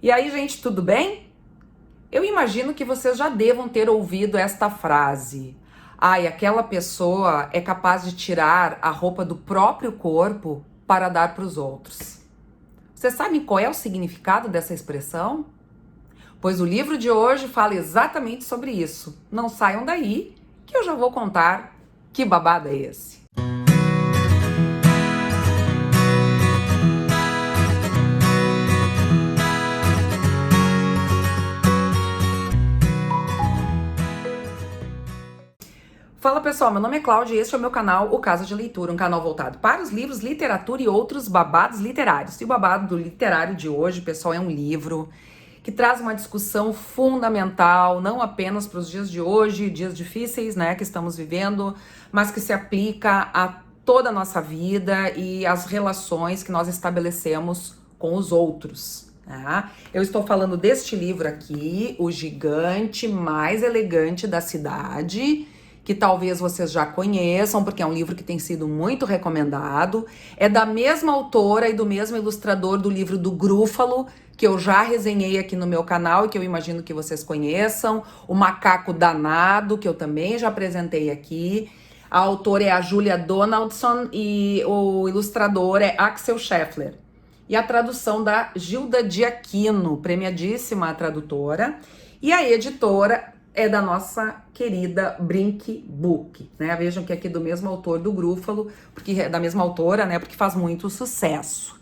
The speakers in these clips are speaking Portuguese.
E aí, gente, tudo bem? Eu imagino que vocês já devam ter ouvido esta frase. Ai, aquela pessoa é capaz de tirar a roupa do próprio corpo para dar para os outros. Vocês sabem qual é o significado dessa expressão? Pois o livro de hoje fala exatamente sobre isso. Não saiam daí, que eu já vou contar que babado é esse. Fala pessoal, meu nome é Cláudia e este é o meu canal, o Casa de Leitura, um canal voltado para os livros, literatura e outros babados literários. E o babado do literário de hoje, pessoal, é um livro que traz uma discussão fundamental, não apenas para os dias de hoje, dias difíceis, né, que estamos vivendo, mas que se aplica a toda a nossa vida e as relações que nós estabelecemos com os outros. Né? Eu estou falando deste livro aqui, O Gigante Mais Elegante da Cidade, que talvez vocês já conheçam, porque é um livro que tem sido muito recomendado. É da mesma autora e do mesmo ilustrador do livro do Grúfalo, que eu já resenhei aqui no meu canal e que eu imagino que vocês conheçam. O Macaco Danado, que eu também já apresentei aqui. A autora é a Julia Donaldson e o ilustrador é Axel Scheffler. E a tradução da Gilda de Aquino, premiadíssima tradutora. E a editora é da nossa querida Brink Book, né? Vejam que aqui é do mesmo autor do Grúfalo, porque é da mesma autora, né? Porque faz muito sucesso.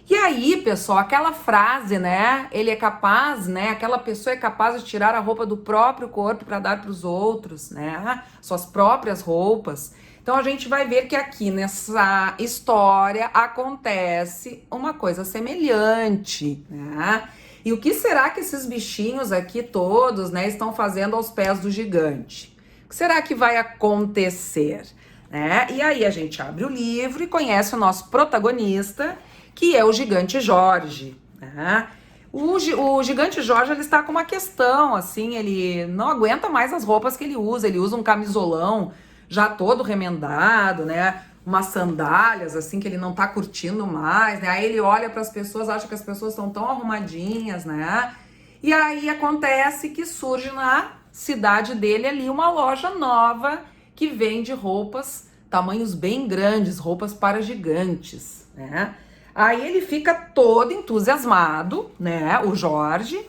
E aí, pessoal, aquela frase, né? Ele é capaz, né? Aquela pessoa é capaz de tirar a roupa do próprio corpo para dar para os outros, né? Suas próprias roupas. Então a gente vai ver que aqui nessa história acontece uma coisa semelhante, né? E o que será que esses bichinhos aqui todos, né, estão fazendo aos pés do gigante? O que será que vai acontecer? Né? E aí a gente abre o livro e conhece o nosso protagonista, que é o gigante Jorge. Né? O gigante Jorge, ele está com uma questão, assim, ele não aguenta mais as roupas que ele usa um camisolão já todo remendado, né? Umas sandálias, assim, que ele não tá curtindo mais, né? Aí ele olha para as pessoas, acha que as pessoas estão tão arrumadinhas, né? E aí acontece que surge na cidade dele ali uma loja nova que vende roupas, tamanhos bem grandes, roupas para gigantes, né? Aí ele fica todo entusiasmado, né? O Jorge,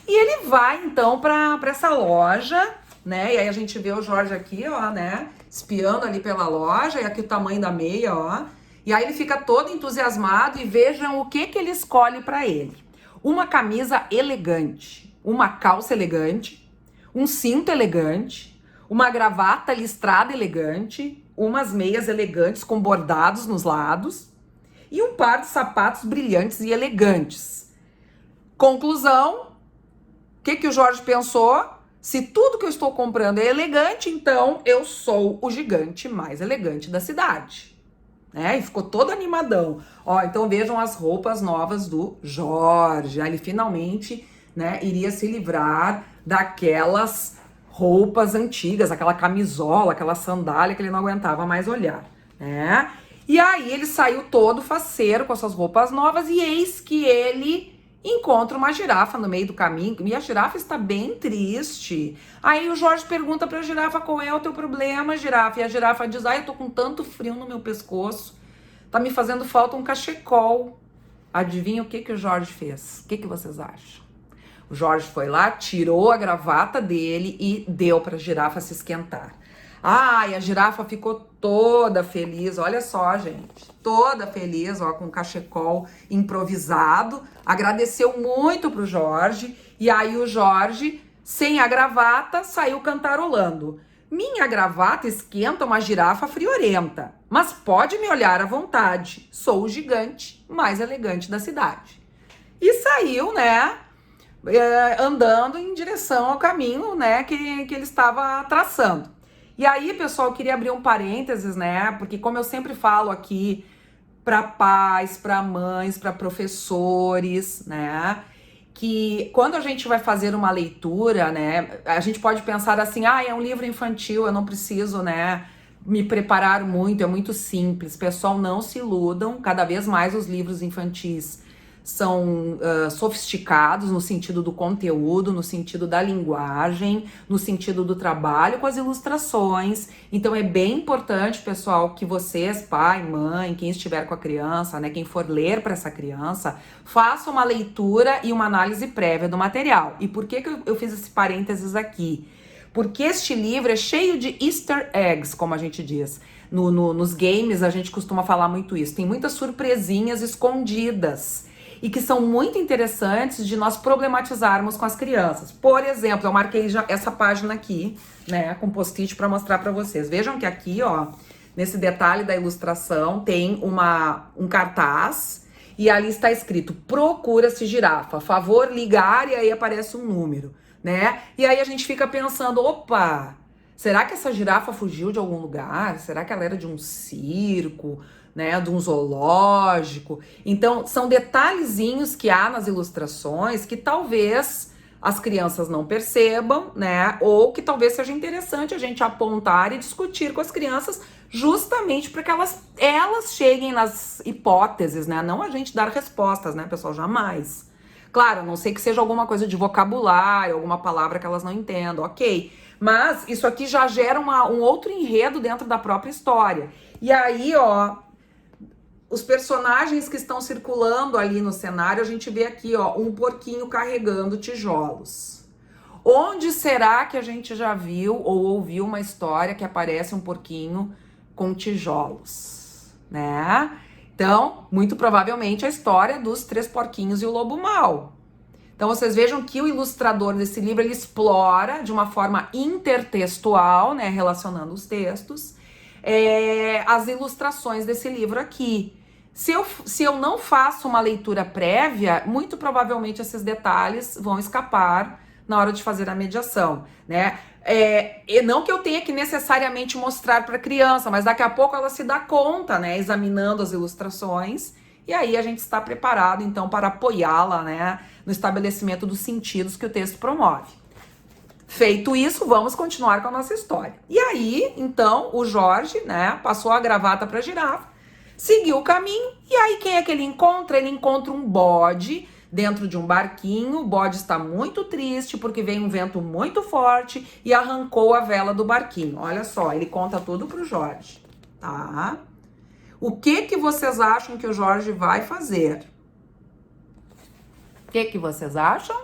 e ele vai então para essa loja, né? E aí a gente vê o Jorge aqui, ó, né? Espiando ali pela loja, e aqui o tamanho da meia, ó. E aí ele fica todo entusiasmado e vejam o que ele escolhe para ele. Uma camisa elegante, uma calça elegante, um cinto elegante, uma gravata listrada elegante, umas meias elegantes com bordados nos lados e um par de sapatos brilhantes e elegantes. Conclusão, o que o Jorge pensou? Se tudo que eu estou comprando é elegante, então eu sou o gigante mais elegante da cidade. Né? E ficou todo animadão. Ó, então vejam as roupas novas do Jorge. Ele finalmente, né, iria se livrar daquelas roupas antigas, aquela camisola, aquela sandália que ele não aguentava mais olhar. Né? E aí ele saiu todo faceiro com essas roupas novas e eis que ele encontra uma girafa no meio do caminho e a girafa está bem triste. Aí o Jorge pergunta para a girafa: qual é o teu problema, girafa? E a girafa diz: eu tô com tanto frio no meu pescoço, tá me fazendo falta um cachecol. Adivinha o que o Jorge fez? O que vocês acham? O Jorge foi lá, tirou a gravata dele e deu para a girafa se esquentar. E a girafa ficou toda feliz, olha só, gente, toda feliz, ó, com o cachecol improvisado, agradeceu muito pro Jorge, e aí o Jorge, sem a gravata, saiu cantarolando. Minha gravata esquenta uma girafa friorenta, mas pode me olhar à vontade, sou o gigante mais elegante da cidade. E saiu, né, andando em direção ao caminho, né, que ele estava traçando. E aí, pessoal, eu queria abrir um parênteses, né? Porque como eu sempre falo aqui para pais, para mães, para professores, né? Que quando a gente vai fazer uma leitura, né? A gente pode pensar assim, é um livro infantil, eu não preciso, né? Me preparar muito, é muito simples. Pessoal, não se iludam, cada vez mais os livros infantis sofisticados no sentido do conteúdo, no sentido da linguagem, no sentido do trabalho com as ilustrações. Então é bem importante, pessoal, que vocês, pai, mãe, quem estiver com a criança, né, quem for ler para essa criança, faça uma leitura e uma análise prévia do material. E por que eu fiz esse parênteses aqui? Porque este livro é cheio de easter eggs, como a gente diz. Nos games a gente costuma falar muito isso. Tem muitas surpresinhas escondidas e que são muito interessantes de nós problematizarmos com as crianças. Por exemplo, eu marquei já essa página aqui, né, com post-it para mostrar para vocês. Vejam que aqui, ó, nesse detalhe da ilustração, tem um cartaz e ali está escrito: procura-se girafa, favor ligar, e aí aparece um número, né? E aí a gente fica pensando, opa, será que essa girafa fugiu de algum lugar? Será que ela era de um circo, né, de um zoológico? Então, são detalhezinhos que há nas ilustrações que talvez as crianças não percebam, né? Ou que talvez seja interessante a gente apontar e discutir com as crianças, justamente para que elas cheguem nas hipóteses, né? Não a gente dar respostas, né, pessoal? Jamais. Claro, a não sei que seja alguma coisa de vocabulário, alguma palavra que elas não entendam, ok. Mas isso aqui já gera um outro enredo dentro da própria história. E aí, ó, os personagens que estão circulando ali no cenário, a gente vê aqui, ó, um porquinho carregando tijolos. Onde será que a gente já viu ou ouviu uma história que aparece um porquinho com tijolos, né? Então, muito provavelmente a história dos Três Porquinhos e o Lobo Mau. Então, vocês vejam que o ilustrador desse livro, ele explora de uma forma intertextual, né, relacionando os textos, as ilustrações desse livro aqui. Se eu não faço uma leitura prévia, muito provavelmente esses detalhes vão escapar na hora de fazer a mediação, né? E não que eu tenha que necessariamente mostrar para a criança, mas daqui a pouco ela se dá conta, né, examinando as ilustrações, e aí a gente está preparado, então, para apoiá-la, né, no estabelecimento dos sentidos que o texto promove. Feito isso, vamos continuar com a nossa história. E aí, então, o Jorge, né, passou a gravata para a girafa, seguiu o caminho, e aí quem é que ele encontra? Ele encontra um bode dentro de um barquinho. O bode está muito triste porque veio um vento muito forte e arrancou a vela do barquinho. Olha só, ele conta tudo pro Jorge, tá? O que vocês acham que o Jorge vai fazer? O que vocês acham?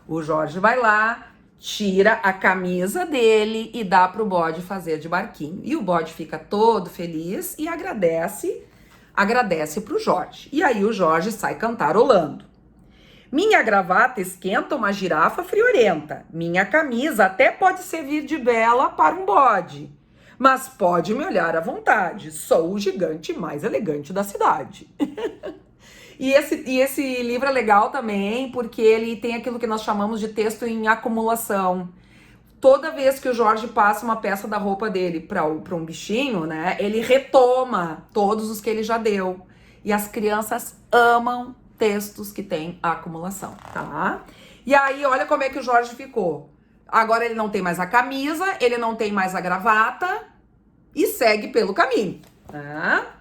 O Jorge vai lá, tira a camisa dele e dá pro bode fazer de barquinho. E o bode fica todo feliz e agradece pro Jorge. E aí o Jorge sai cantarolando. Minha gravata esquenta uma girafa friorenta. Minha camisa até pode servir de vela para um bode. Mas pode me olhar à vontade. Sou o gigante mais elegante da cidade. E esse livro é legal também porque ele tem aquilo que nós chamamos de texto em acumulação. Toda vez que o Jorge passa uma peça da roupa dele para um bichinho, né, ele retoma todos os que ele já deu. E as crianças amam textos que têm acumulação, tá? E aí, olha como é que o Jorge ficou. Agora ele não tem mais a camisa, ele não tem mais a gravata e segue pelo caminho, tá?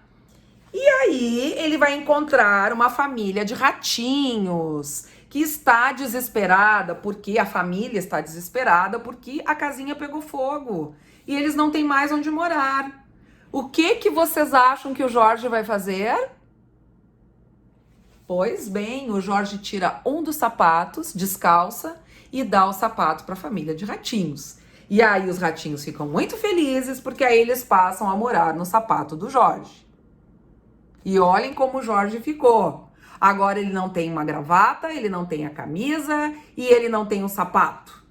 E aí ele vai encontrar uma família de ratinhos que está desesperada, porque a família está desesperada, porque a casinha pegou fogo e eles não têm mais onde morar. O que vocês acham que o Jorge vai fazer? Pois bem, o Jorge tira um dos sapatos, descalça e dá o sapato para a família de ratinhos. E aí os ratinhos ficam muito felizes porque aí eles passam a morar no sapato do Jorge. E olhem como o Jorge ficou. Agora ele não tem uma gravata, ele não tem a camisa e ele não tem um sapato.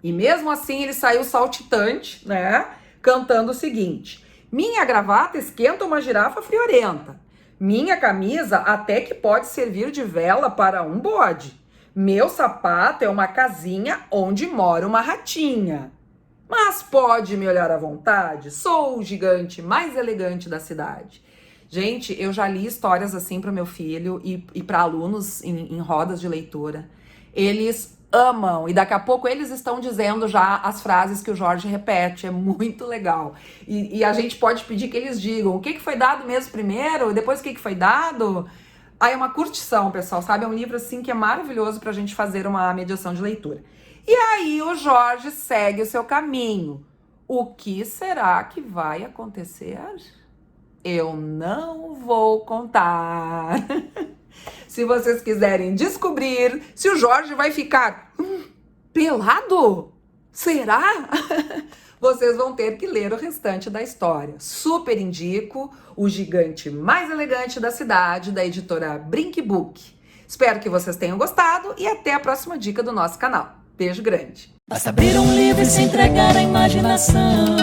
E mesmo assim ele saiu saltitante, né? Cantando o seguinte: minha gravata esquenta uma girafa friorenta. Minha camisa até que pode servir de vela para um bode. Meu sapato é uma casinha onde mora uma ratinha. Mas pode me olhar à vontade? Sou o gigante mais elegante da cidade. Gente, eu já li histórias assim para meu filho e para alunos em rodas de leitura. Eles amam, e daqui a pouco eles estão dizendo já as frases que o Jorge repete. É muito legal. E a gente pode pedir que eles digam o que foi dado mesmo primeiro, depois o que foi dado. Aí é uma curtição, pessoal, sabe? É um livro, assim, que é maravilhoso pra gente fazer uma mediação de leitura. E aí o Jorge segue o seu caminho. O que será que vai acontecer? Eu não vou contar. Se vocês quiserem descobrir se o Jorge vai ficar pelado, será? Vocês vão ter que ler o restante da história. Super indico O Gigante Mais Elegante da Cidade, da editora Brink Book. Espero que vocês tenham gostado e até a próxima dica do nosso canal. Beijo grande. Basta abrir um livro e se entregar à imaginação.